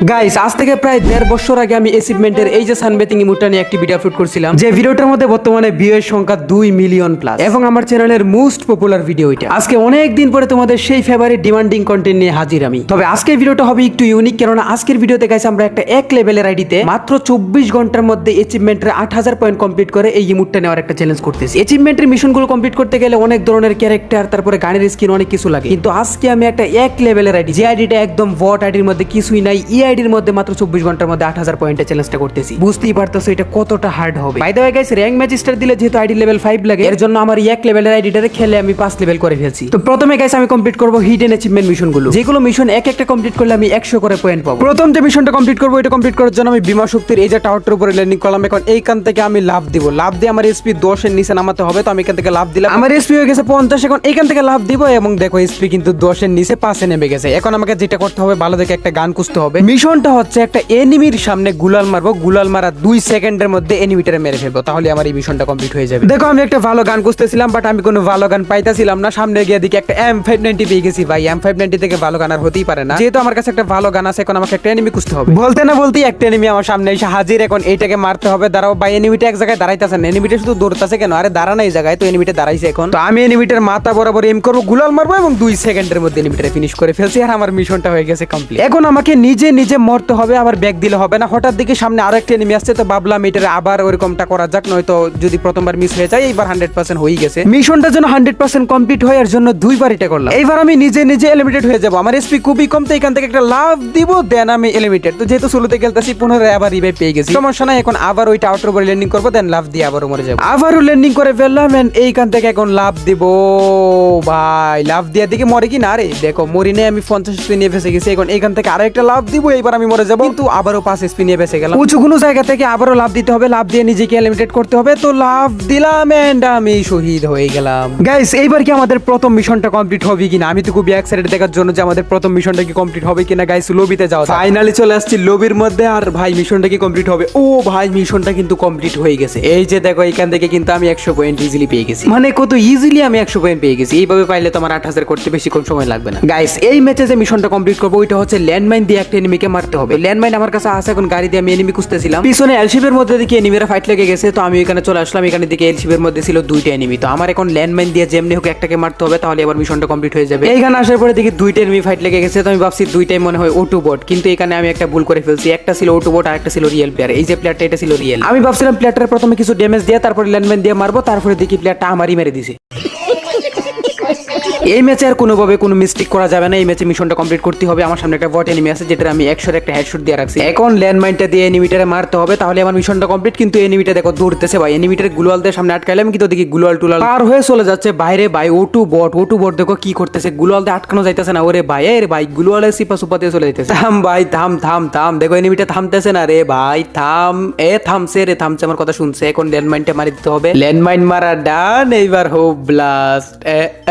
Guys আজ থেকে প্রায় 1.5 বছর আগে আমি অ্যাচিভমেন্টের এই যে সানবেথিং ইমোটটা নিয়ে একটি ভিডিও আপলোড করছিলাম, যে ভিডিওটার মধ্যে বর্তমানে ভিউয়ের সংখ্যা 2 মিলিয়ন প্লাস এবং আমার চ্যানেলের মোস্ট পপুলার ভিডিও এটা। আজকে অনেক দিন পরে তোমাদের সেই ফেভারিট ডিমান্ডিং কন্টেন্ট নিয়ে হাজির আমি। তবে আজকের ভিডিওটা হবে একটু ইউনিক, কেননা আজকের ভিডিওতে গাইস আমরা একটা এক লেভেলের আইডিতে মাত্র 24 ঘন্টার মধ্যে অ্যাচিভমেন্টের 8000 পয়েন্ট কমপ্লিট করে এই ইমোটটা নেওয়ার একটা চ্যালেঞ্জ করতেছি। অ্যাচিভমেন্টের মিশনগুলো কমপ্লিট করতে গেলে অনেক ধরনের ক্যারেক্টার, তারপরে গানের স্কিন, অনেক কিছু লাগে, কিন্তু আজকে আমি একটা এক লেভেলের আইডি, যে আইডিটা একদম বট আইডির মধ্যে কিছুই নাই, এই আইডির মধ্যে মাত্র 24 ঘন্টার মধ্যে 8000 পয়েন্টের চ্যালেঞ্জটা করতেছি। বুঝতেই পারতেছো এটা কতটা হার্ড হবে। By the way guys, rank match star দিলে যেহেতু আইডি লেভেল 5 লাগে, এর জন্য আমার এক লেভেলের আইডিটারে খেলে আমি 5 লেভেল করে ফেলছি। তো প্রথমে গাইস আমি কমপ্লিট করব হিডেন অ্যাচিভমেন্ট মিশনগুলো, যেগুলো মিশন এক একটা কমপ্লিট করলে আমি 100 করে পয়েন্ট পাবো। প্রথম যে মিশনটা কমপ্লিট করব, এটা কমপ্লিট করার জন্য আমি বিমা শক্তির এই যে টাওয়ারটার উপরে ল্যান্ডিং করলাম। এখন এইখান থেকে আমি লাভ দিব, লাভ দিয়ে আমার এসপি 10 এর নিচে নামাতে হবে। তো আমি এখান থেকে লাভ দিলাম, আমার এসপি হয়ে গেছে 50। এখন এইখান থেকে লাভ দিব এবং দেখো এসপি কিন্তু 10 এর নিচে 5 এ নেমে গেছে। এখন আমাকে যেটা করতে হবে, ভালো দেখে একটা গান খুঁজতে হবে। মিশনটা হচ্ছে একটা এনিমির সামনে গুলাল মারবো, গুলাল মারা 2 সেকেন্ডের মধ্যে এনিমিটারে মেরে ফেলবো, তাহলে আমার এই মিশনটা কমপ্লিট হয়ে যাবে। দেখো আমি একটা ভালো গান খুঁজতেছিলাম, বাট আমি কোনো ভালো গান পাইতাছিলাম না। সামনে গিয়ে দেখি একটা M590 পেয়ে গেছি। ভাই M590 থেকে ভালো গান আর হতেই পারে না, যেহেতু আমার কাছে একটা ভালো গান আছে। এখন আমাকে একটা এনিমি খুঁজতে হবে। বলতে না বলতেই একটা এনিমি আমার সামনে এসে হাজির। এখন এইটাকে মারতে হবে। দাঁড়াও ভাই, এনিমিটা এক জায়গায় দাঁড়াইতেছে না, এনিমিটা শুধু দৌড়তেছে কেন? আরে দাঁড়ানো এই জায়গায়, তো এনিমিটা দাঁড়াইছে। এখন তো আমি এনিমিটার মাথা বরাবর এম করবো, গুলাল মারবো এবং 2 সেকেন্ডের মধ্যে এনিমিটারে ফিনিশ করে ফেলছি, আর আমার মিশনটা হয়ে গেছে কমপ্লিট। এখন আমাকে নিজে নিজে মরতে হবে, আবার ব্যাক দিলে হবে না। হঠাৎ দিকে সামনে আরো একটা এনিমি আসছে, তো ভাবলাম এটারে আবার ওরকমটা করা যাক, নয়তো যদি প্রথমবার মিস হয়ে যায়, এইবার 100% হয়ে গেছে। মিশনটা যেন 100% কমপ্লিট হয়, এর জন্য 2 বার এটা করলাম। এইবার আমি নিজে নিজে এলিমিনেট হয়ে যাব। আমার এসপি খুবই কম, তো এখান থেকে একটা লাভ দিব, দেন আমি এলিমিনেটেড। তো যেহেতু শুরুতে খেলতেছি, পুনরায় আবার রিভাইভ পেয়ে গেছি, সমস্যা নাই। এখন আবার ওই টাওয়ারটার উপরে ল্যান্ডিং করবো, দেন লাভ দিয়ে আবারও মরে যাবো। আবারও ল্যান্ডিং করে ফেললাম, এন্ড এইখান থেকে এখন লাভ দিব। ভাই লাভ দিয়ে দিকে মরে কি না? রে দেখো মরি নেই, আমি 50 এসপি নিয়ে ফেসে গেছি। এখন এইখান থেকে আরো একটা লাভ দিব, এইবার আমি মরে যাবো, কিন্তু আবারও 5 এসপি নিয়ে ফেসে গেলাম। উঁচু কোনো জায়গা থেকে আবারও লাভ দিতে হবে, লাভ দিয়ে নিজেকে এলিমিনেট করতে হবে। তো লাভ দিলাম এন্ড আমি শহীদ হয়ে গেলাম। গাইস এইবার কি আমাদের প্রথম মিশনটা কমপ্লিট হবে কিনা? আমি তো খুবই এক্সাইটেড দেখার জন্য যে আমাদের প্রথম মিশনটা কি কমপ্লিট হবে কিনা। গাইস লবিতে যাও, ফাইনালি চলে আসছি লবির মধ্যে। আর ভাই মিশনটা কি কমপ্লিট হবে? ও ভাই মিশনটা কিন্তু কমপ্লিট হয়ে গেছে। এই যে দেখো এখান থেকে কিন্তু আমি 100 পয়েন্ট ইজিলি পেয়ে গেছি। মানে কত ইজিলি আমি 100 পয়েন্ট পেয়ে গেছি। এইভাবে পাইলে তো আমার 8000 করতে বেশি কম সময় লাগবে না। গাইস এই ম্যাচে যে মিশনটা কমপ্লিট করবো, ওইটা হচ্ছে ল্যান্ডমাইন দিয়ে একটা এনিমিকে মারতে হবে। ল্যান্ডমাইন আমার কাছে আছে, এখন গাড়ি দিয়ে আমি এনিমি খুঁজতেছিলাম। পিছনে এলশিপের মধ্যে দেখি এনিমিরা ফাইট লেগে গেছে, তো আমি এখানে চলে আসলাম। এখানে দিকে এলশিপের মধ্যে ছিল 2টা এনিমি, তো আমার এখন ল্যান্ডমাইন দিয়ে যেমনি হোক একটাকে মারতে হবে, তাহলে এবার মিশনটা কমপ্লিট হয়ে যাবে। এইখানে আসার পরে দেখি 2টা এনিমি ফাইট লেগে গেছে, তো আমি ভাবছি 2টাই মনে হয় ওটু বট, কিন্তু এখানে আমি একটা ভুল করে ফেলছি। একটা ছিল ওটু বট আর একটা ছিল রিয়েল প্লেয়ার। এই যে প্লেয়ারটা, এটা ছিল রিয়েল। আমি ভাবছিলাম প্লেয়ারটার প্রথমে কিছু ড্যামেজ দিয়ে তারপরে ল্যান্ডমাইন দিয়ে মারবো, তারপরে দেখি প্লেয়ারটা আমারই মেরে দিছে। এই ম্যাচে আর কোনোভাবে কোনো মিস্টেক করা যাবে না। এই ম্যাচে মিশনটা কমপ্লিট করতে হবে। আমার সামনে একটা বট এনিমি আছে, যেটা আমি 100 একটা হেডশট দিয়ে রাখছি। এখন ল্যান্ডমাইনটা দিয়ে এনিমিটারে মারতে হবে, তাহলে আমার মিশনটা কমপ্লিট। কিন্তু এনিমিটা দেখো দৌড়তেছে ভাই, এনিমিটারে গ্লোয়াল দিয়ে সামনে আটকাইলাম, কিন্তু দেখি গ্লোয়াল টুলাল পার হয়ে চলে যাচ্ছে বাইরে। ভাই ওটু বট দেখো কি করতেছে, গ্লোয়াল দিয়ে আটকানো যাইতেছে না। ওরে ভাই, এর ভাই গ্লোয়ালের সিপা সুপা দিয়ে চলে যাইতেছে। থাম ভাই, থাম। দেখো এনিমিটা থামতেছে না। রে ভাই থাম, থামছে, আমার কথা শুনছে। এখন ল্যান্ডমাইনটা মারি দিতে হবে। ল্যান্ডমাইন মারা ডান, এইবার হো ব্লাস্ট।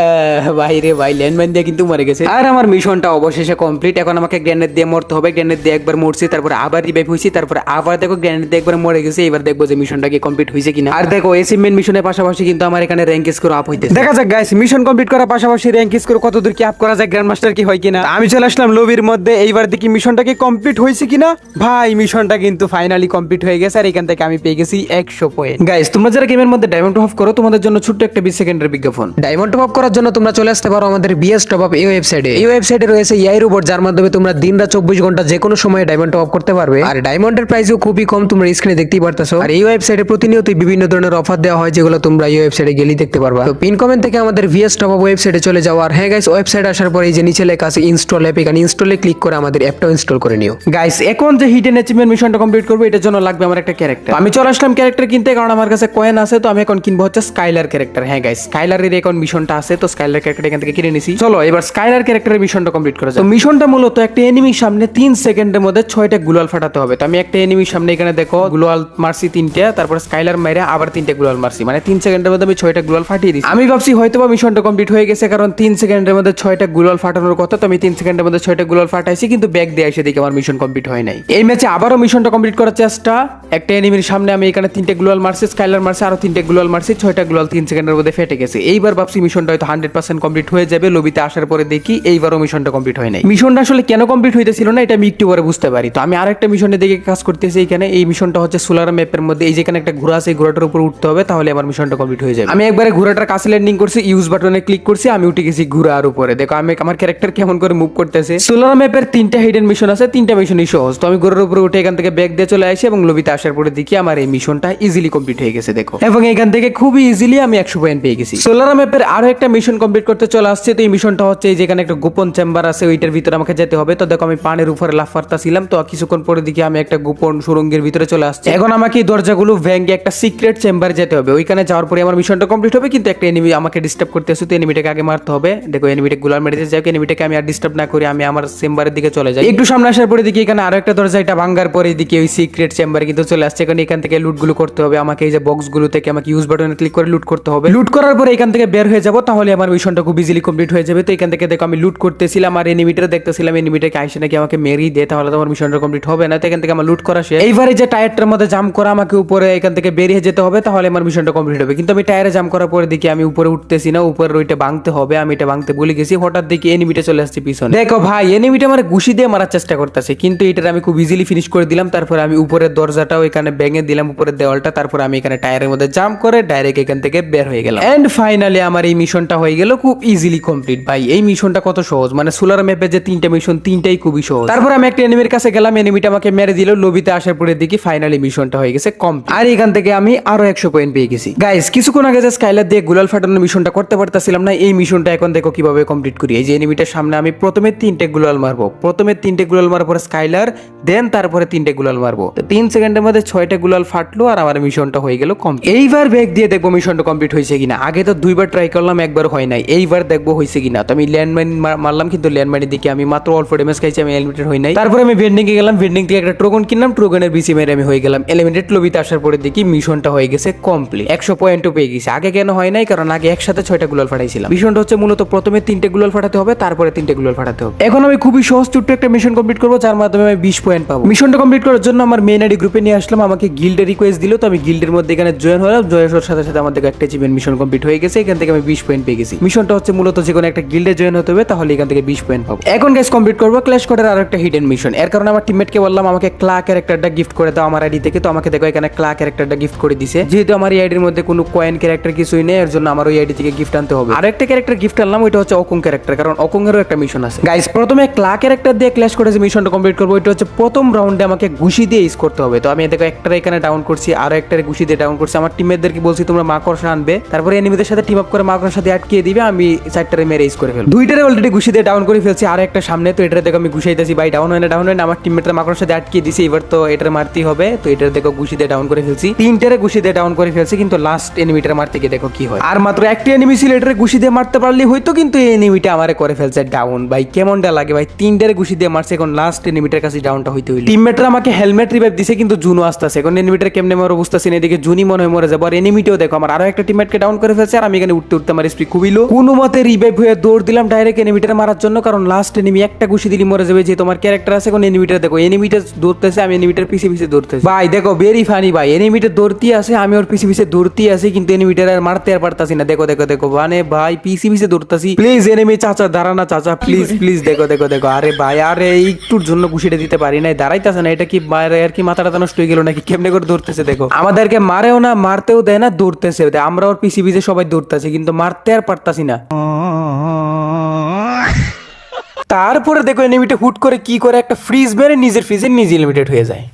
ভাইরে ভাই ল্যান্ডমাইন দিয়ে কিন্তু মরে গেছে, আর আমার মিশনটা অবশেষে কমপ্লিট। এখন আমাকে গ্রেনেড দিয়ে মরতে হবে। গ্রেনেড দিয়ে একবার মরছি, তারপরে আবার রিভাইভ হইছি, তারপরে আবার দেখো গ্রেনেড দিয়ে একবার মরে গেছে। এবার দেখবো যে মিশনটা কি কমপ্লিট হয়েছে কিনা। আর দেখো অ্যাচিভমেন্ট মিশনের পাশাপাশি কিন্তু আমার এখানে র‍্যাঙ্ক স্কোর আপ হইতেছে। দেখা যাক গাইস, মিশন কমপ্লিট করার পাশাপাশি র‍্যাঙ্ক স্কোর কতদূর কি আপ করা যায়, গ্র্যান্ড মাস্টার কি হয় কিনা। আমি চলে আসলাম লবির মধ্যে। এইবার দেখি মিশনটা কি কমপ্লিট হয়েছে কিনা। ভাই মিশনটা কিন্তু ফাইনালি কমপ্লিট হয়ে গেছে, আর এখান থেকে আমি পেয়ে গেছি 100 পয়েন্ট। গাইস তোমরা যারা গেমের মধ্যে ডায়মন্ড টপ আপ করো, তোমাদের জন্য ছোট্ট একটা 20 সেকেন্ডের বিজ্ঞাপন। ডায়মন্ড টপ আপ করার জন্য তোমরা চলে আসতে পারো আমাদের বিএস টপ আপ এই ওয়েবসাইটে। এই ওয়েবসাইটে রয়েছে এআই রোবট, যার মাধ্যমে তোমরা দিনরাত 24 ঘন্টা যে কোনো সময়ে ডায়মন্ড টপ আপ করতে পারবে। আর ডায়মন্ডের প্রাইসও খুবই কম, তোমরা স্ক্রিনে দেখতেই পারতেছো। আর এই ওয়েবসাইটে প্রতিনিয়তই বিভিন্ন ধরনের অফার দেওয়া হয়, যেগুলো তোমরা এই ওয়েবসাইটে গেলেই দেখতে পারবা। তো পিন কমেন্ট থেকে আমাদের ভিএস টপ আপ ওয়েবসাইটে চলে যাও। আর হ্যাঁ গাইস, ওয়েবসাইটে আসার পরে এই যে নিচে লেখা আছে ইনস্টল অ্যাপ, এখানে ইনস্টলে ক্লিক করে আমাদের অ্যাপটাও ইনস্টল করে নিও। গাইস এখন যে হিডেন অ্যাচিভমেন্ট মিশনটা কমপ্লিট করব, এটার জন্য লাগবে আমার একটা ক্যারেক্টার। আমি চলে আসলাম ক্যারেক্টার কিনতে, কারণ আমার কাছে কয়েন আছে। তো আমি এখন কিনবো হচ্ছে স্কাইলার ক্যারেক্টার। হ্যাঁ গাইস, স্কাইলারের এখন মিশনটা আছে, তো স্কাইলার ক্যারেক্টার এখান থেকে কিনে নিছি। চলো এবার স্কাইলার ক্যারেক্টারের মিশনটা কমপ্লিট করা যায়। তো মিশনটা মূলত একটা এনিমির সামনে 3 সেকেন্ডের মধ্যে 6টা গ্লোয়াল ফাটাতে হবে। তো আমি একটা এনিমির সামনে এখানে দেখো গ্লোয়াল মারছি 3টা, তারপর স্কাইলার মাইরা আবার 3টা গ্লোয়াল মারছি, মানে 3 সেকেন্ডের মধ্যে আমি 6টা গ্লোয়াল ফাটিয়ে দিছি। আমি ভাবছি হয়তোবা মিশনটা কমপ্লিট হয়ে গেছে, কারণ 3 সেকেন্ডের মধ্যে 6টা গ্লোয়াল ফাটানোর কথা। তো আমি 3 সেকেন্ডের মধ্যে 6টা গ্লোয়াল ফাটাইছি, কিন্তু ব্যাক দিয়ে এসে দেখি আমার মিশন কমপ্লিট হয় নাই। এই ম্যাচে আবারও মিশনটা কমপ্লিট করার চেষ্টা। একটা এনিমির সামনে আমি এখানে 3টা গ্লোয়াল মারছি, স্কাইলার মারছি, আরো 3টা গ্লোয়াল মারছি, 6টা গ্লোয়াল 3 সেকেন্ডের মধ্যে ফেটে গেছে। এইবার ভাবছি মিশনটা হয়তো 100% কমপ্লিট হয়ে যাবে। লবিতে আসার পরে দেখি এইবারও মিশনটা কমপ্লিট হয় নাই। মিশনটা আসলে কেন কমপ্লিট হইতেছিল না এটা আমি একটু পরে বুঝতে পারি। তো আমি আরেকটা মিশনে দেখে কাজ করতেছি এখানে। এই মিশনটা হচ্ছে সোলার ম্যাপের মধ্যে এই যেখানে একটা ঘোড়া আছে, ঘোড়াটার উপর উঠতে হবে, তাহলে আমার মিশনটা কমপ্লিট হয়ে যাবে। আমি একবারে ঘোড়াটার কাছে ল্যান্ডিং করছি, ইউজ বাটনে ক্লিক করছি, আমি উঠে গেছি ঘোড়ার উপরে। দেখো আমি আমার ক্যারেক্টার কেমন করে মুভ করতেছে। সোলার ম্যাপের 3টা হিডেন মিশন আছে, 3টা মিশনই সহজ। তো আমি ঘোড়ার উপরে উঠে এখান থেকে ব্যাগ দিয়ে চলে আসি এবং লবিতে আসার পরে দেখি আমার এই মিশনটা ইজিলি কমপ্লিট হয়ে গেছে। দেখো এবং এখান থেকে খুবই ইজিলি আমি 100 পয়েন্ট পেয়ে গেছি। সোলার ম্যাপের আরো একটা মিশন কমপ্লিট করতে চলে আসছে। তো এই মিশনটা হচ্ছে এই যেখানে একটা গোপন চেম্বার আছে, ওইটার ভিতরে আমাকে যেতে হবে। তো দেখো আমি পানির উপরে লাফারতাছিলাম, তো কিছুক্ষণ পরে দেখি আমি একটা গোপন সুরঙ্গের ভিতরে চলে আসছি। এখন আমাকে এই দরজাগুলো ভেঙে একটা সিক্রেট চেম্বার যেতে হবে। ওইখানে যাওয়ার পরে আমার মিশনটা কমপ্লিট হবে, কিন্তু একটা এনিমি আমাকে ডিস্টার্ব করতেছে। তো এনিমিটাকে আগে মারতে হবে। দেখো এনিমিটাকে গুলার মেরেছে, যাই এনিমিটাকে আমি আর ডিস্টার্ব না করি আমি আমার চেম্বারের দিকে চলে যাই। একটু সামনে আসার পরে দেখি এখানে আরো একটা দরজা, এটা ভাঙার পরে দেখি ওই সিক্রেট চেম্বার কিন্তু চলে আসছে। এখন এখান থেকে লুটগুলো করতে হবে আমাকে। এই যে বক্সগুলো থেকে আমাকে ইউজ বাটনে ক্লিক করে লুট করতে হবে। লুট করার পরে এখান থেকে বের হয়ে যাব, তাহলে আমার মিশনটা খুব ইজিলি কমপ্লিট হয়ে যাবে। তো এখান থেকে দেখো আমি লুট করতেছিলাম আর এনিমিটার দেখতেছিলাম, এনিমিটাকে আইসে নাকি আমাকে মেরেই দেয়, তাহলে তো আমার মিশনটা কমপ্লিট হবে না। তো এখান থেকে আমার লুট করা শেষ। এইবারে যে টায়ারটার মধ্যে জাম্প করা, আমাকে উপরে এখান থেকে বেরিয়ে যেতে হবে, তাহলে আমার মিশনটা কমপ্লিট হবে। কিন্তু আমি টায়ারে জাম্প করার পরে দেখি আমি উপরে উঠতেছি না, উপরে ওইটা ভাঙতে হবে, আমি এটা ভাঙতে ভুলে গেছি। হঠাৎ দেখি এনিমিটা চলে আসছে পিছনে। দেখো ভাই এনিমিটা আমার ঘুষি দিয়ে মারার চেষ্টা করতেছে, কিন্তু এটা আমি খুব ইজিলি ফিনিশ করে দিলাম। তারপর আমি উপরের দরজাটাও এখানে ভেঙে দিলাম, উপরের দেওয়ালটা। তারপর আমি এখানে টায়ারের মধ্যে জাম্প করে ডাইরেক্ট এখান থেকে বের হয়ে গেলাম। এন্ড ফাইনালি আমার এই মিশনটা হয়ে গেল খুব ইজিলি কমপ্লিট। ভাই এই মিশনটা কত সহজ, মানে সোলার ম্যাপে যে 3টা মিশন 3টাই খুবই সহজ। তারপর আমি একটা এনিমির কাছে গেলাম, এনিমিটা আমাকে মেরে দিল। লবিতে আসার পরে দেখি ফাইনালি মিশনটা হয়ে গেছে কমপ্লিট। আর এখান থেকে আমি আরো 100 পয়েন্ট পেয়ে গেছি। গাইস কিছুক্ষণ আগে যে স্কাইলার দিয়ে গুলাল ফাটানোর মিশনটা করতে পারতাছিলাম না, এই মিশনটা এখন দেখো কিভাবে কমপ্লিট করি। এই যে এনিমিটার সামনে আমি প্রথমে 3টে গুলাল মারবো, প্রথমে 3টে গুলাল মারার পরে স্কাইলার, দেন তারপরে 3টে গুলাল মারবো। তো 3 সেকেন্ডের মধ্যে 6টা গুলাল ফাটলো আর আমার মিশনটা হয়ে গেল কমপ্লিট। এইবার ব্যাগ দিয়ে দেখবো মিশনটা কমপ্লিট হয়েছে কিনা। আগে তো 2বার ট্রাই করলাম, একবার হয় নাই, এইবার দেখবো হয়েছে কিনা। তো আমি ল্যান্ডমাইন মারলাম, কিন্তু ল্যান্ডমাইনের দিকে আমি মাত্র অল্প ড্যামেজ খাইছি, আমি এলিমিনেটেড হই নাই। তারপরে আমি ভেন্ডিং এ গেলাম, ভেন্ডিং থেকে একটা টোকন কিনলাম, টোকনের বিসি মেরে আমি হয়ে গেলাম এলিমিনেটেড। লবিতে আসার পরে দেখি মিশনটা হয়ে গেছে কমপ্লিট, 100 পয়েন্টও পেয়ে গেছি। আগে কেন হয় নাই, কারণ আগে একসাথে 6টা গুলাল ফাটাইছিলাম। মিশনটা হচ্ছে মূলত প্রথমে 3টে গুলাল ফাটাতে হবে, তারপরে 3টে গুলাল ফাটাতে হবে। এখন আমি খুবই সহজ ছোট্ট একটা মিশন কমপ্লিট করবো, যার মাধ্যমে আমি 20 পয়েন্ট পাবো। মিশনটা কমপ্লিট করার জন্য আমার মেইন আইডি গ্রুপে নিয়ে আসলাম, আমাকে গিল্ডে রিকোয়েস্ট দিল। তো আমি গিল্ডের মধ্যে এখানে জয়েন হলাম, জয়েন হওয়ার সাথে সাথে আমাদের একটা অ্যাচিভমেন্ট মিশন কমপ্লিট হয়ে গেছে। এখান থেকে আমি 20 পয়েন্ট পেয়ে গেছি। মিশনটা হচ্ছে মূলত যে কোনো একটা গিল্ডে জয়েন হতে হবে, তাহলে এখান থেকে 20 পয়েন্ট পাবো। এখন গাইস কমপ্লিট করবো ক্ল্যাশ স্কোয়াডের আরো একটা হিডেন মিশন। এর কারণে আমার টিমমেটকে বললাম আমাকে ক্লা ক্যারেক্টারটা গিফট করে দাও আমার আইডি থেকে। তো আমাকে দেখো এখানে ক্লা ক্যারেক্টারটা গিফট করে দিছে। যেহেতু আমার এই আইডির মধ্যে কোনো কয়েন ক্যারেক্টার কিছুই নেই, এর জন্য আমার ওই আইডি থেকে গিফট আনতে হবে। আরেকটা ক্যারেক্টার গিফট আনলাম, ওইটা হচ্ছে অকুং ক্যারেক্টার, কারণ অকুংয়েরও একটা মিশন আছে। গাইস প্রথমে ক্লা ক্যারেক্টার দিয়ে ক্ল্যাশ করে যে মিশনটা কমপ্লিট করবো, ওইটা হচ্ছে প্রথম রাউন্ডে আমাকে ঘুষি দিয়ে ইউজ করতে হবে। তো আমি দেখো একটা এখানে ডাউন করছি, আরো একটা ঘুষি দিয়ে ডাউন করছি। আমার টিমমেটদেরকে বলছি তোমরা মাকড়সা আনবে, তারপরে এনিমিদের সাথে টিম আপ করে মাকড়সার সাথে আটকিয়ে দিবে, আমি চারটারে মেরে ইউজ করে ফেলবো। 2টারে অলরেডি ঘুষি দিয়ে ডাউন করে ফেলছি, আর একটা সামনে। তো এটা দেখো আমি ঘুষাইতেছি, ভাই ডাউন হয় না, ডাউন হয় না। আমার টিমমেটরা মাকড়সার সাথে আটকিয়ে দিছে, এবার তো এটা মারতেই হবে। তো এটা দেখো ঘুষি দিয়ে ডাউন করে ফেলছি, 3টারে ঘুষি দিয়ে ডাউন করে ফেলছি, কিন্তু লাস্ট এনিমিটার মারতে গিয়ে দেখো কি হয়। আর মাত্র একটা এনিমি ছিল, এটারে ঘুষি দিয়ে মারতে পারলি হয়তো, কিন্তু এই এনিমিটা আমারে করে ফেলছে ডাউন। ভাই কেমনটা লাগে ভাই, 3টারে ঘুষি দিয়ে মারছে, এখন লাস্ট এনিমিটার কাছে ডাউনটা হইতে হইলো। টিমমেটরা আমাকে হেলমেট রিভাইভ দিছে, কিন্তু জুনও আসতেছে। এখন এনিমিটার কেমনে মরে বুঝতেছি না, এদিকে জুনি মনে হয় মরে যাবো, আর এনিমিটাও দেখো আমার আরো একটা টিমমেটকে ডাউন করে ফেলছে, আর আমি এখানে উঠতে উঠতে আমার স্পিড খুবই লো। কোনো মতে রিভাইভ হয়ে দৌড় দিলাম ডাইরেক্ট এনিমিটার মারার জন্য, কারণ লাস্ট এনিমি একটা ঘুষি দিলি মরে যাবে, যে তোমার ক্যারেক্টার আছে। এখন এনিমিটার দেখো, এনিমিটার দৌড়তেছে, আমি এনিমিটার পিছে পিছে দৌড়তেছি। ভাই দেখো ভেরি ফানি ভাই, এনিমিটার দৌড়তি আছে, আমি ওর পিছে পিছে দৌড়তি আছি, কিন্তু এনিমিটার আর মারতে আর পারতাছি না। দেখো দেখো দেখো, মানে ভাই পিছে পিছে দৌড়তাছি। প্লিজ এনিমি চাচা দাঁড়ানা চাচা, প্লিজ প্লিজ। দেখো দেখো দেখো, আরে ভাই আরে একটুর জন্য ঘুষিটা দিতে পারি নাই, দাঁড়াইতেছে না। এটা কি বাইরে আর কি মাথাটা নষ্ট হয়ে গেল নাকি, কেমনে করে দৌড়তেছে দেখো। আমাদেরকে মারেও না, মারতেও দেয় না, দৌড়তেছে। আমরা ওর পিছে পিছে সবাই দৌড়তেছি, কিন্তু মারতে আর পারতাছি না। তারপরে দেখো এনিমিটা হুট করে কি করে একটা ফ্রিজ মেরে নিজের ফ্রিজে নিজে লিমিটেড হয়ে যায়।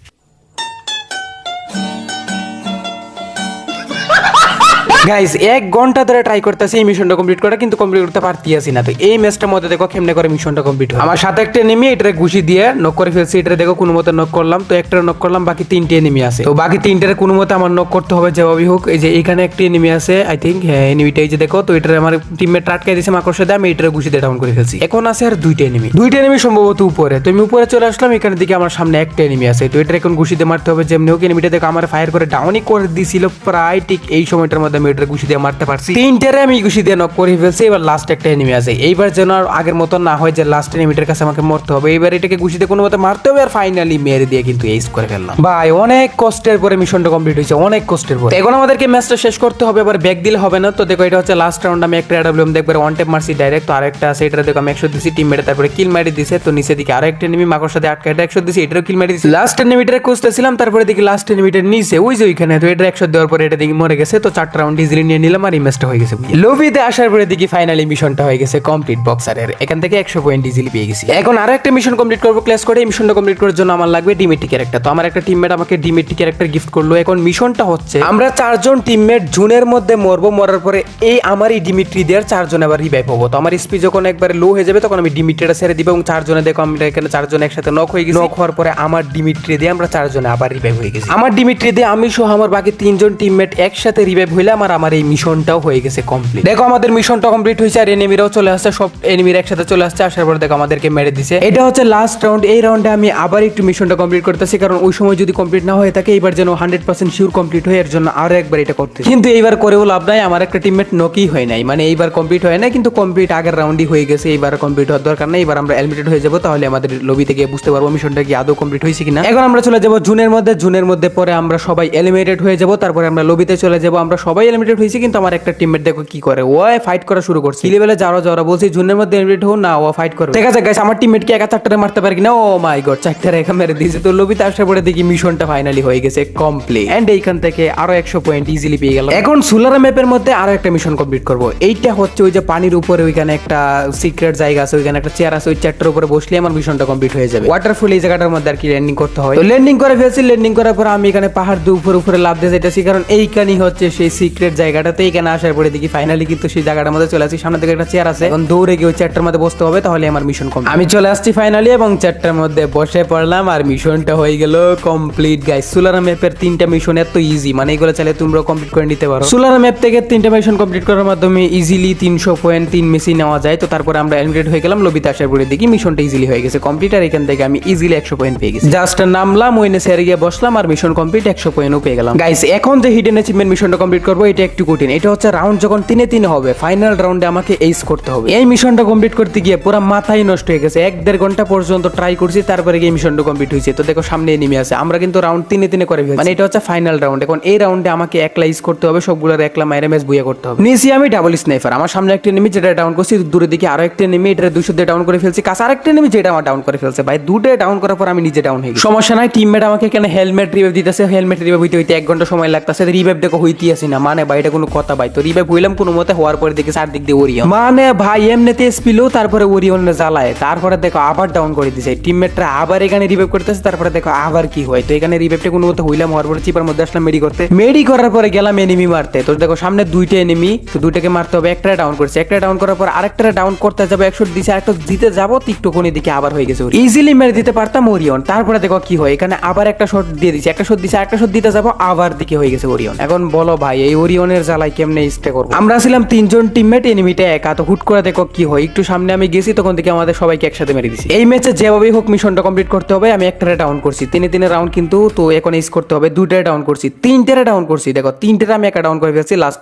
গাইস 1 ঘন্টা ধরে ট্রাই করতেছি এই মিশনটা কমপ্লিট করা, কিন্তু কমপ্লিট করতে পারতেছি না। তো এই ম্যাচটার মধ্যে দেখো কেমনে করে মিশনটা কমপ্লিট হয়। আমার সাথে একটা এনিমি, এটারে ঘুষি দিয়ে নক করে ফেলছি। এটা দেখো কোনো মতে নক করলাম, তো একটা নক করলাম, বাকি 3টে এনিমি আছে। তো বাকি 3টারে কোনো মতে আমার নক করতে হবে যেভাবেই হোক। এই যে এখানে একটা এনিমি আছে, আই থিঙ্ক হ্যাঁ এনিমিটা এই যে দেখো। তো এটারে আমার টিমমেট আটকাই দিয়েছে মাকড়সা দিয়ে, আমি এটারে ঘুষি দিয়ে ডাউন করে ফেলছি। এখন আছে আর 2টা এনিমি, 2টা এনিমি সম্ভবত উপরে। তো আমি উপরে চলে আসলাম, এখানে দিকে আমার সামনে একটা এনিমি আছে। তো এটা এখন ঘুষি দিয়ে মারতে হবে যেমনি হোক। এনিমিটা দেখো আমার ফায়ার করে ডাউনই করে দিছিল, প্রায় ঠিক এই সময়টার মধ্যে আমি এটা ঘুষি দিয়ে মারতে পারছি। তিনটারে আমি ঘুষি দিয়ে নক করে ফেলছি। এবার লাস্ট একটা এনিমি আছে, এইবার যেন আর আগের মতো না হয় যে লাস্ট এনিমিটার কাছে আমাকে মরতে হবে। এইবার এটাকে ঘুষি দিয়ে কোনো মতে মারতে হবে আর ফাইনালি মেরে দিয়ে কিন্তু এইস করে ফেললাম ভাই। অনেক কষ্টের পরে মিশনটা কমপ্লিট হয়েছে, অনেক কষ্টের পরে। এখন আমাদেরকে ম্যাচটা শেষ করতে হবে, আবার ব্যাক দিলে হবে না। তো দেখো এটা হচ্ছে লাস্ট রাউন্ড, আমি একটা এডব্লিউএম দেখবার ওয়ান ট্যাপ মারছি ডাইরেক্ট। তো আরেকটা আছে, এটা দেখো আমি 100 দিছি, টিমমেট তারপরে কিল মারি দিছে। তো নিচে দিকে আরেকটা এনিমি মাকড় সাথে আটকে, এটা 100 দিছি, এটারও কিল মারি দিছি। লাস্ট এনিমিটারে খুঁজতেছিলাম, তারপরে দেখি লাস্ট এনিমিটার নিচে ওই যে ওইখানে। তো এটা 100 দেওয়ার পরে এটা দেখি মরে গেছে। তো 4টা রাউন্ড ইজিলি নিয়ে নিলাম আর এই ম্যাচটা হয়ে গেছে। লবিতে আসার পরে দেখি ফাইনালি মিশনটা হয়ে গেছে কমপ্লিট বক্সারের। এখান থেকে 100 পয়েন্ট ইজিলি পেয়ে গেছি। এখন আরো একটা মিশন কমপ্লিট করবো ক্লাস করে। এই মিশনটা কমপ্লিট করার জন্য আমার লাগবে ডিমেটি ক্যারেক্টার। তো আমার একটা টিমমেট আমাকে ডিমেটি ক্যারেক্টার গিফট করলো। এখন মিশনটা হচ্ছে আমরা 4 জন টিমমেট জুনের মধ্যে মরবো, মরার পরে এই আমার এই ডিমিট্রি দেওয়ার 4 জন আবার রিভাইভ হবো। তো আমার স্পিড যখন একবারে লো হয়ে যাবে তখন আমি ডিমিট্রিটা ছেড়ে দিব এবং 4 জনে দেখো আমরা এখানে 4 জন একসাথে নক হয়ে গেছি। নক হওয়ার পরে আমার ডিমিট্রি দিয়ে আমরা 4 জনে আবার রিভাইভ হয়ে গেছি। আমার ডিমিট্রি দিয়ে আমি সহ আমার বাকি 3 জন টিমমেট একসাথে রিভাইভ হইলে আমার এই মিশনটাও হয়ে গেছে কমপ্লিট। দেখো আমাদের মিশনটা কমপ্লিট হয়েছে আর এনিমিরাও চলে আসছে, সব এনিমিরা একসাথে চলে আসছে। আসার পরে দেখো আমাদেরকে মেরে দিছে। এটা হচ্ছে লাস্ট রাউন্ড। এই রাউন্ডে আমি আবার একটু মিশনটা কমপ্লিট করতেছি, কারণ ওই সময় যদি কমপ্লিট না হয়ে থাকে এইবার যেন 100% শিওর কমপ্লিট হয়, এর জন্য আরো একবার এটা করতে। কিন্তু এইবার করেও লাভ নাই, আমার একটা টিমমেট নকই হয় নাই, মানে এইবার কমপ্লিট হয় না, কিন্তু কমপ্লিট আগের রাউন্ডই হয়ে গেছে। এইবার কমপ্লিট হওয়ার দরকার নেই, এবার আমরা এলিমিনেটেড হয়ে যাবো। তাহলে আমাদের লবিতে গিয়ে বুঝতে পারবো মিশনটা কি আদৌ কমপ্লিট হয়েছে কিনা। এখন আমরা চলে যাবো জুনের মধ্যে। জুনের মধ্যে পরে আমরা সবাই এলিমিনেটেড হয়ে যাবো, তারপরে আমরা লবিতে চলে যাবো। আমরা সবাই এলিমিনেটেড হয়েছি, কিন্তু আমার একটা টিমমেট দেখো কি করে, ও ফাইট করা শুরু করছে। লেভেলে যারা বলছি জুনের মধ্যে এলিমিনেট হো না, ও ফাইট করবে। দেখা যাক গাইস আমার টিমমেট কি একা 4টারে মারতে পারে কিনা। ও মাই গড, 4টা রেখা মেরে দিয়েছে। তো লবিতে আসার পরে দেখি মিশনটা ফাইনালি হয়ে গেছে কমপ্লিট, এন্ড এইখান থেকে আরো 100 পয়েন্ট ইজিলি পেয়ে গেলাম। এখন সুলারা ম্যাপের মধ্যে আরো একটা মিশন কমপ্লিট করব। এইটা হচ্ছে ওই যে পানির উপরে ওইখানে একটা সিক্রেট জায়গা আছে, ওইখানে একটা চেয়ার আছে, ওই চেয়ারটার উপরে বসলে আমার মিশনটা কমপ্লিট হয়ে যাবে। ওয়াটারফল এই জায়গাটার মধ্যে আর কি ল্যান্ডিং করতে হয়। তো ল্যান্ডিং করে ফেলছি। ল্যান্ডিং করার পর আমি এখানে পাহাড় দিয়ে উপরে লাভ দিয়ে যাইতেছি, কারণ এইখানেই হচ্ছে সেই সিক্রেট জায়গাটাতে। এইখানে আসার পরে দেখি ফাইনালি কিন্তু সেই জায়গাটার মধ্যে চলে আসি। সামনে থেকে একটা চেয়ার আছে, এখন দৌড়ে গিয়ে ওই চেয়ারটার মধ্যে বসতে হবে, তাহলে আমার মিশন কমপ্লিট। আমি চলে আসছি ফাইনালি এবং চেয়ারটার মধ্যে বসে পড়লাম আর মিশনটা হয়ে গেল কমপ্লিট গাইস। সুলারা ম্যাপের 3টা মিশন এত ইজি, মানে এগুলো চাইলে তোমরা কমপ্লিট করে নিতে পারো। সুলারা ম্যাপ থেকে 3টা মিশন কমপ্লিট করার মাধ্যমে ইজিলি 300 পয়েন্ট 3 মেসি নেওয়া যায়। তো তারপরে আমরা এলিমিনেট হয়ে গেলাম। লবিতে আসার পরে দেখি মিশনটা ইজিলি হয়ে গেছে কমপ্লিট, আর এখান থেকে আমি ইজিলি 100 পয়েন্ট পেয়ে গেছি। জাস্ট নামলাম, ওইনে সেরে গিয়ে বসলাম আর মিশন কমপ্লিট, 100 পয়েন্টও পেয়ে গেলাম গাইস। এখন যে হিডেন অ্যাচিভমেন্ট মিশনটা কমপ্লিট করবো এটা একটু কঠিন। এটা হচ্ছে রাউন্ড যখন 3-3 হবে, ফাইনাল রাউন্ডে আমাকে এইস করতে হবে। এই মিশনটা কমপ্লিট করতে গিয়ে পুরো মাথাই নষ্ট হয়ে গেছে। 1-1.5 ঘন্টা পর্যন্ত ট্রাই করছি, তারপরে গিয়ে মিশনটা কমপ্লিট হয়েছে। তো দেখো সামনে এনিমি আছে, আমরা কিন্তু রাউন্ড 3-3 করে ফেলছি, মানে এটা হচ্ছে ফাইনাল রাউন্ড। এখন এই রাউন্ডে আমাকে একলা ইস করতে হবে, সবগুলোর একলা মাইরে ম্যাচ বুইয়া করতে হবে। নিচে আমি ডাবল স্নাইপার, আমার সামনে একটা এনিমি যেটা ডাউন করছি, দূরে দিকে আরো একটা এনিমি, এটা 200 দিয়ে ডাউন করে ফেলছি। কাছে আরেকটা এনিমি যেটা আমার ডাউন করে ফেলছে। ভাই দুটো ডাউন করার পর আমি নিজে ডাউন হয়ে গেছি। সমস্যা নাই, টিমমেট আমাকে এখানে হেলমেট রিভাইভ দিতেছে। হেলমেট রিভাইভ হইতে 1 ঘন্টা সময় লাগতেছে। রিভাইভ দেখো হইতে আসি না, মানে ভাই এটা কোনো কথা ভাই। তো রিভাইভ হইলাম কোনো মতে, হওয়ার পরে দেখি চারদিক দিয়ে ওরিয়ন, মানে ভাই এমনিতে স্পিলো, তারপরে ওরিয়নে জ্বালায়, তারপরে দেখো আবার ডাউন করে দিছে। টিমমেটরা আবার এখানে রিভাইভ করতেছে, তারপরে দেখো আবার কি হয়। তো এখানে রিভাইভটা কোনো মতে হইলাম, হওয়ার পরে চিপার মধ্যে আসলাম মেডি করতে। মেডি করার পরে গেলাম এনিমি মারতে। তো দেখো সামনে 2টা এনিমি, তো 2টাকে মারতে হবে। একটা ডাউন করছে, একটা ডাউন করার পর আরেকটা ডাউন করতে যাবো, 100 দিছে, আরেকটা দিতে যাবো, টিকটকনি দিকে আবার হয়ে গেছে। ইজিলি মেরে দিতে পারতাম ওরিয়ন। তারপরে দেখো কি হয়, এখানে আবার একটা শট দিয়ে দিছে, একটা শট দিছে, আরেকটা শট দিতে যাবো, আবার দিকে হয়ে গেছে ওরিয়ন। এখন বলো ভাই এই ওরিয়নের জ্বালায় কেমনে স্টে করবো। আমরা ছিলাম 3 জন টিমমেট, এনিমিটা একা। তো হুট করে দেখো কি হয়, একটু সামনে আমি গেছি, তখন থেকে আমাদের সবাইকে একসাথে মেরে দিছি। এই ম্যাচে যেভাবেই হোক মিশনটা কমপ্লিট করতে হবে। আমি একটা ডাউন করছি, 3 রাউন্ড কিন্তু, তো এখন ইস করতে হবে। 2টা ডাউন করছি, 3টা ডাউন করছি। দেখো 3টা আমি একা ডাউন করে ফেলছি। লাস্ট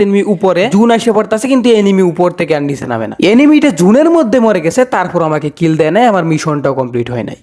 এনিমি উপরে জুন এসে পড়তেছে, কিন্তু এনিমি উপর থেকে আর নিচে নামে না। এনিমিটা জুনের মধ্যে মরে গেছে, তারপর আমাকে কিল দেয় নাই, আমার মিশনটাও কমপ্লিট হয় নাই।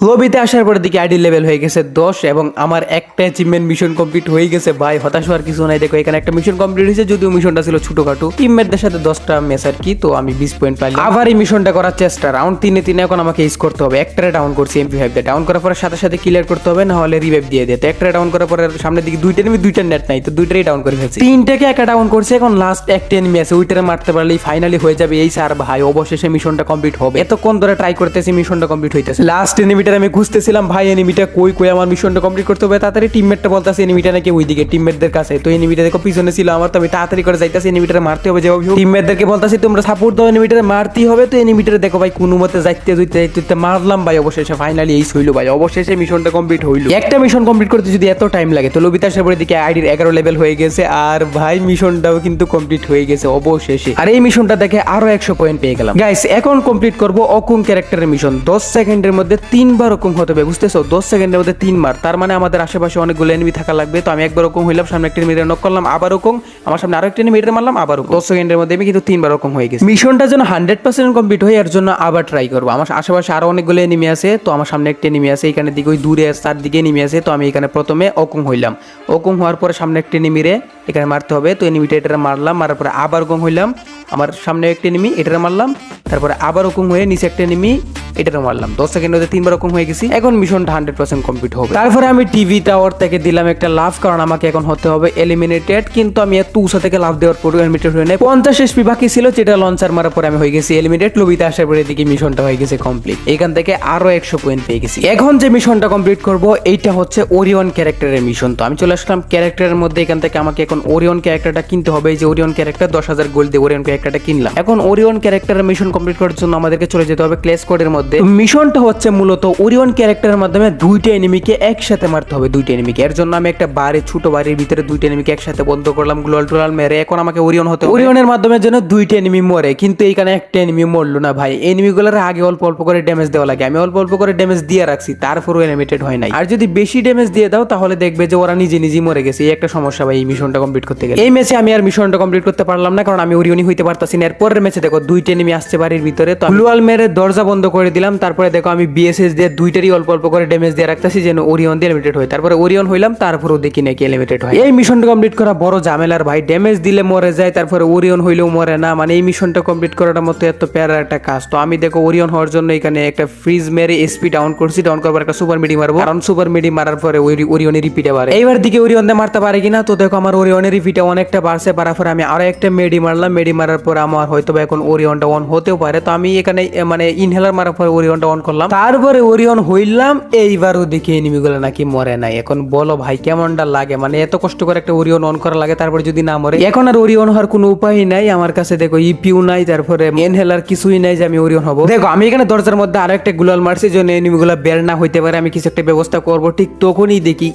লবিতে আসার পরে দিকে আইডি লেভেল হয়ে গেছে 10 এবং আমার একটা অ্যাচিভমেন্ট মিশন কমপ্লিট হয়ে গেছে। ভাই হতাশ হওয়ার কিছু নাই। দেখো এখানে একটা মিশন কমপ্লিট হয়েছে, যদিও মিশনটা ছিল ছোটখাটো, টিমমেটদের সাথে 10টা ম্যাচ আর কি। তো আমি 20 পয়েন্ট পাইলাম। আবার এই মিশনটা করার চেষ্টা, রাউন্ড 3-3 এখন আমাকে ইস করতে হবে। একটারে ডাউন করছি MP5 দিয়ে, ডাউন করার পরে সাথে সাথে ক্লিয়ার করতে হবে, না হলে রিভাইভ দিয়ে দিতে। একটারে ডাউন করার পরে সামনের দিকে 2টা এনিমি, 2টা নেট নাই, তো 2টাই ডাউন করে ফেলছি। 3টাকে একা ডাউন করছে। এখন লাস্ট একটা এনিমি আছে, ওইটারে মারতে পারলেই ফাইনালি হয়ে যাবে এই স্যার। ভাই অবশেষে মিশনটা কমপ্লিট হবে। এতক্ষণ ধরে ট্রাই করতেছি, মিশনটা কমপ্লিট হইতেছে। লাস্ট এনিমিটার আমি খুঁজতেছিলাম, ভাই এনিমিটা কই আমার মিশনটা কমপ্লিট করতে হবে তাড়াতাড়ি। টিমমেটটা বলতাছে এনিমিটা নাকি ওইদিকে টিমমেটদের কাছে। তো এনিমিটা দেখো পিছনে ছিল আমার, তো আমি তাড়াতাড়ি করে যাইতাছি, এনিমিটারে মারতে হবে যেভাবে। টিমমেটদেরকে বলতাছি তোমরা সাপোর্ট দাও, এনিমিটারে মারতেই হবে। তো এনিমিটারে দেখো ভাই কোনো মতে যাইতে মারলাম ভাই। অবশেষে ফাইনালি এই হইলো ভাই, অবশেষে মিশনটা কমপ্লিট হইলো। একটা মিশন কমপ্লিট করতে যদি এত টাইম লাগে, তো লবিতে আসার পরে দিকে আইডির 11 লেভেল হয়ে গেছে, আর ভাই মিশনটাও কিন্তু কমপ্লিট হয়ে গেছে অবশেষে। আর এই মিশনটা দেখে আরো 100 পয়েন্ট পেয়ে গেলাম গাইস। এখন কমপ্লিট করব অকুং ক্যারেক্টারের মিশন। 10 সেকেন্ডের মধ্যে 3 তিনবার ওরকম হতে হবে, বুঝতেছো? 10 সেকেন্ডের মধ্যে 3 বার, তার মানে আমাদের আশেপাশে অনেকগুলো এনিমি থাকা লাগবে। তো আমি একবার ওরকম হইলাম, সামনে একটা এনিমি নক করলাম, আবার ওরকম, আমার সামনে আরো একটা এনিমি মারলাম, আবার 10 সেকেন্ডের মধ্যে আমি কিন্তু 3 বার ওরকম হয়ে গেছে। মিশনটা যেন 100% কমপ্লিট হয় এর জন্য আবার ট্রাই করবো। আমার আশেপাশে আরো অনেকগুলো এনিমি আছে, তো আমার সামনে একটা এনিমি আছে, এখানে দিকে ওই দূরে চারদিকে এনিমি আছে। তো আমি এখানে প্রথমে ওকম হইলাম, ওকম হওয়ার পরে সামনে একটা এনিমিরে এখানে মারতে হবে। তো এনিমিটা এটা মারলাম, মারার পরে আবার ওকম হইলাম, আমার সামনে একটা এনিমি, এটা মারলাম, তারপরে আবার ওকম হয়ে নিচে একটা এনিমি, এটা মারলাম। 10 সেকেন্ডের মধ্যে 3 বার ওকম হয়ে গেছি। এখন মিশনটা 100% কমপ্লিট হবে। তারপরে আমি টিভি টাওয়ার থেকে দিলাম একটা লাভ, কারণ আমাকে এখন হতে হবে এলিমিনেটেড। কিন্তু আমি এত উঁচা থেকে লাভ দেওয়ার পরে এলিমিনেটেড হয়ে নাই। 50 এসপি বাকি ছিল, যেটা লঞ্চার মারার পরে আমি হয়ে গেছি এলিমিনেট। লবিতে আসার পরে এদিকে মিশনটা হয়ে গেছে কমপ্লিট। এখান থেকে আরো 100 পয়েন্ট পেয়ে গেছি। এখন যে মিশনটা কমপ্লিট করব এইটা হচ্ছে ওরিয়ন ক্যারেক্টারের মিশন। তো আমি চলে আসলাম ক্যারেক্টারের মধ্যে। এখান থেকে আমাকে এখন ওরিয়ন ক্যারেক্টারটা কিনতে হবে। এই যে ওরিয়ন ক্যারেক্টার 10,000 গোল্ড দিয়ে ওরিয়ন ক্যারেক্টারটা কিনলাম। এখন ওরিয়ন ক্যারেক্টারের মিশন কমপ্লিট করার জন্য আমাদেরকে চলে যেতে হবে ক্লেস কোডের মধ্যে। মিশনটা হচ্ছে মূলত ওরিয়ন ক্যারেক্টারের মাধ্যমে দুইটা এনিমিকে একসাথে মারতে হবে, দুইটা এনিমিকে। এর জন্য আমি একটা বাড়ি, ছোট বাড়ির ভিতরে দুইটা এনিমিকে একসাথে বন্ধ করলাম, গ্লোয়াল টোলাল মেরে। এখন আমাকে ওরিয়ন হতে হবে। ওরিয়নের মাধ্যমে যেন দুইটা এনিমি মরে, কিন্তু এইখানে একটা এনিমি মরলো না ভাই। এনিমিগুলোর আগে অল্প অল্প করে ড্যামেজ দেওয়া লাগে, আমি অল্প অল্প করে ড্যামেজ দিয়ে রাখছি, তারপরও এনিমিটেড হয় নাই। আর যদি বেশি ড্যামেজ দিয়ে দাও তাহলে দেখবে যে ওরা নিজে নিজেই মরে গেছে। এই একটা সমস্যা ভাই এই মিশনটা কমপ্লিট করতে গেলে। এই ম্যাচে আমি আর মিশনটা কমপ্লিট করতে পারলাম না, কারণ আমি ওরিয়নই হইতে পারতাছি না। এর পরের ম্যাচে দেখো দুইটা এনিমি আসছে বাড়ির ভিতরে, তো গ্লোয়াল মেরে দরজা বন্ধ করে দিলাম। তারপরে দেখো আমি বিএসএস দিয়ে দুইটারই অল্প অল্প করে ড্যামেজ দিয়ে রাখতেছি যেন ওরিয়ন দিয়ে এলিমিটেড হয়। তারপরে ওরিয়ন হইলাম, তারপরেও দেখি নাকি এলিমিটেড হয়। এই মিশনটা কমপ্লিট করা বড় ঝামেলার ভাই, ড্যামেজ দিলে মরে যায়, তারপরে ওরিয়ন হইলেও মরে না। মানে এই মিশনটা কমপ্লিট করার মতো এত প্যারার একটা কাজ। তো আমি দেখো ওরিয়ন হওয়ার জন্য এখানে একটা ফ্রিজ মেরে এসপি ডাউন করছি, ডাউন করবার একটা সুপার মিডি মারবো, কারণ সুপার মিডি মারার পরে ওরিয়নের রিপিটে বাড়ে। এইবার দিকে ওরিয়ন দিয়ে মারতে পারে কিনা। তো দেখো আমার ওরিয়নের রিপিটে অনেকটা বাড়ছে, বাড়ার পরে আমি আরো একটা মেডি মারলাম, মেডি মারার পরে আমার হয়তো এখন ওরিয়নটা অন হতেও পারে। তো আমি এখানে মানে ইনহেলার মারার পরে ওরিয়নটা অন করলাম, তারপরে ওরিয়ন হইলাম। এইবারও দেখি এনিমিগুলো নাকি মরে নাই। এখন বলো ভাই কেমনটা লাগে, মানে এত কষ্ট করে একটা ওরিয়ন অন করা লাগে, তারপরে যদি না মরে। এখন আর ওরিয়ন হওয়ার কোনো উপায় নাই আমার কাছে। দেখো ইপিউ নাই, তারপরে ইনহেলার কিছুই নাই যে আমি ওরিয়ন হবো। দেখো আমি এখানে দরজার মধ্যে আরো একটা গ্লোয়াল মারছি যেন এনিমিগুলো বের না হইতে পারে, আমি কিছু একটা ব্যবস্থা করবো। ঠিক তখনই দেখি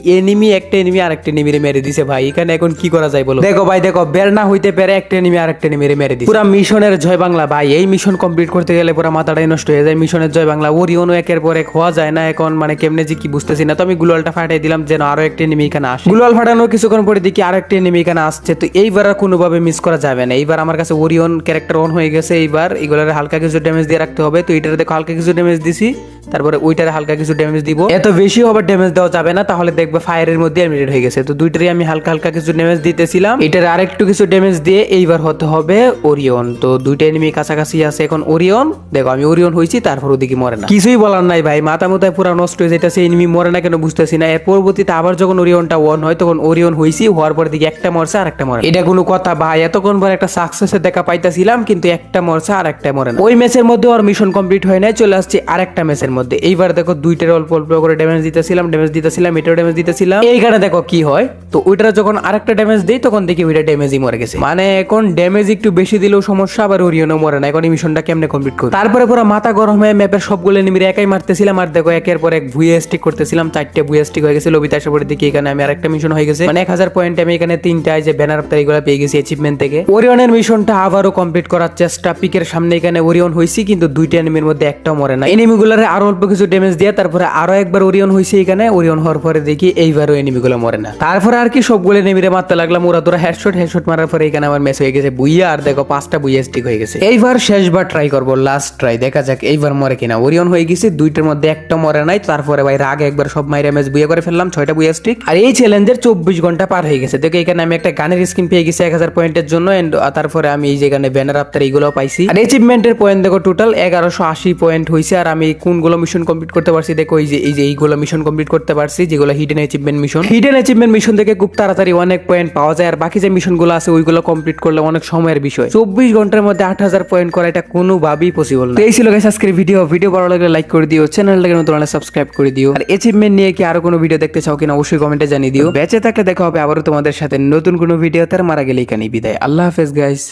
একটা এনিমি আরেকটা এনিমিরে মেরে দিছে ভাই। এখানে এখন কি করা যায় বলো? দেখো ভাই দেখো বের না হইতে পারে একটা এনিমি আরেকটা এনিমিরে মেরে দিছে। পুরা মিশনের জয় বাংলা ভাই। এই মিশন কমপ্লিট করতে গেলে পুরো মাথাটাই নষ্ট হয়ে যায়। মিশনের জয় বাংলা, ওরিয়নও একের পর এক হওয়া যায় না। এখন মানে কেমনে যে কি বুঝতেছি না। তো আমি গ্লোয়ালটা ফাটাই দিলাম যেন আরো একটা এনিমি এখানে আসে। গ্লোয়াল ফাটানোর কিছুক্ষণ পরে দেখি আরেকটা এনিমি এখানে আসছে। তো এইবার আর কোনোভাবে মিস করা যাবে না। এইবার আমার কাছে ওরিয়ন ক্যারেক্টার অন হয়ে গেছে। এইবার এগুলোর হালকা কিছু ড্যামেজ দিয়ে রাখতে হবে। তো এটার দেখো হালকা কিছু ড্যামেজ দিছি, তারপরে ওইটারে হালকা কিছু ড্যামেজ দিব। এত বেশি আবার ড্যামেজ দেওয়া যাবে না, তাহলে দেখবে ফায়ারের মধ্যে এলিমিনেট হয়ে গেছে। তো দুইটারই আমি হালকা হালকা কিছু ড্যামেজ দিতেছিলাম। এটার আরেকটু কিছু ড্যামেজ দিয়ে এইবার হতে হবে ওরিয়ন। তো দুইটা এনিমি কাছাকাছি আছে এখন ওরিয়ন। দেখো আমি ওরিয়ন হইছি, তারপর ওদিকে মরে না। কিছুই বলার নাই ভাই, মাথা মুথায় পুরো নষ্ট হয়ে যাইতেছে। এনিমি মরে না কেন বুঝতেছি না। এর পরবর্তীতে আবার যখন ওরিয়নটা অন হয় তখন ওরিয়ন হইছি, হওয়ার পর দিকে একটা মরছে আর একটা মরে। এটা কোনো কথা ভাই? এতক্ষণ পর একটা সাকসেসের দেখা পাইতাছিলাম, কিন্তু একটা মরছে আর একটা মরে না। ওই ম্যাচের মধ্যে আর মিশন কমপ্লিট হয় নাই, চলে আসছে আরেকটা ম্যাচের মধ্যে। এইবার দেখো দুইটার অল্প অল্প করে ড্যামেজ দিতেছিলাম, এটার ড্যামেজ দিতেছিলাম। এইখানে দেখো কি হয়, তো ওইটা যখন আরেকটা ড্যামেজ দেই তখন দেখি ওইটা ড্যামেজই মরে গেছে। মানে এখন ড্যামেজ একটু বেশি দিলেও সমস্যা, আবার ওরিয়নও মরে না। এখন এই মিশনটা কেমনে কমপ্লিট করব? তারপরে পুরো মাথা গরম হয়ে ম্যাপের সবগুলো এনিমিরে একাই মারতেছিলাম। আর দেখো একের পর এক ভুইয়া স্টিক করতেছিলাম, 4টে ভুইয়া স্টিক হয়ে গেছে। লবিতে আসার পরে দেখি এখানে আমি আরেকটা মিশন হয়ে গেছে, মানে 1000 পয়েন্ট আমি এখানে 3টা যে ব্যানার অফ এগুলো পেয়ে গেছি অ্যাচিভমেন্ট থেকে। ওরিয়নের মিশনটা আবারও কমপ্লিট করার চেষ্টা। পিকের সামনে এখানে ওরিয়ন হইছি, কিন্তু দুইটা এনিমির মধ্যে একটাও মরে না। এনিমিগুলোরে আরো অল্প কিছু ড্যামেজ দিয়ে তারপরে আরো একবার ওরিয়ন হইছে এখানে। ওরিয়ন হওয়ার পরে দেখি এইবারও এনিমিগুলো মরে না। তারপরে আর কি সবগুলো এনিমিরে মারতে লাগলাম। ওরা তোরা হেডশট মারার পরে এখানে আমার ম্যাচ হয়ে গেছে বুইয়া। আর দেখো 5টা বুইয়া স্টিক হয়ে গেছে। এইবার শেষবার ট্রাই করবো, লাস্ট ট্রাই, দেখা যাক এইবার মরে কিনা। ওরিয়ন হয়ে গেছে, দুইটার মধ্যে একটা মরে নাই। তারপরে ভাই রাগে একবার সব মাইরা ম্যাচ বুইয়া করে ফেললাম, 6টা বুইয়া স্টিক। আর এই চ্যালেঞ্জের 24 ঘন্টা পার হয়ে গেছে। দেখো এখানে আমি একটা গানের স্কিন পেয়ে গেছি 1000 পয়েন্টের জন্য। তারপরে আমি এই যে এখানে ব্যানার আফটার এইগুলো পাইছি। আর অ্যাচিভমেন্টের পয়েন্ট দেখো টোটাল 1180 পয়েন্ট হয়েছে। আর আমি কোনগুলো মিশন কমপ্লিট করতে পারছি দেখো, এই যে এইগুলো মিশন কমপ্লিট করতে পারছি, যেগুলো হিডেন অ্যাচিভমেন্ট মিশন থেকে খুব তাড়াতাড়ি অনেক পয়েন্ট পাওয়া যায়। আর বাকি যে মিশনগুলো আছে ওইগুলো কমপ্লিট করলে অনেক সময়ের বিষয়। 24 ঘন্টার মধ্যে 8000 পয়েন্ট করা এটা কোনোভাবেই পসিবল না। এই ছিল গাইস আজকের ভিডিও ভালো লাগলে লাইক করে দিও, চ্যানেলটাকে নতুন হলে সাবস্ক্রাইব করে দিও। আর অ্যাচিভমেন্ট নিয়ে কি আরো কোনো ভিডিও দেখতে চাও কিনা অবশ্যই কমেন্টে জানিয়ে দিও। বেঁচে থাকলে দেখা হবে আবারও তোমাদের সাথে নতুন কোনো ভিডিও। তার মারা গেলে এখানেই বিদায়। আল্লাহ হাফেজ গাইস।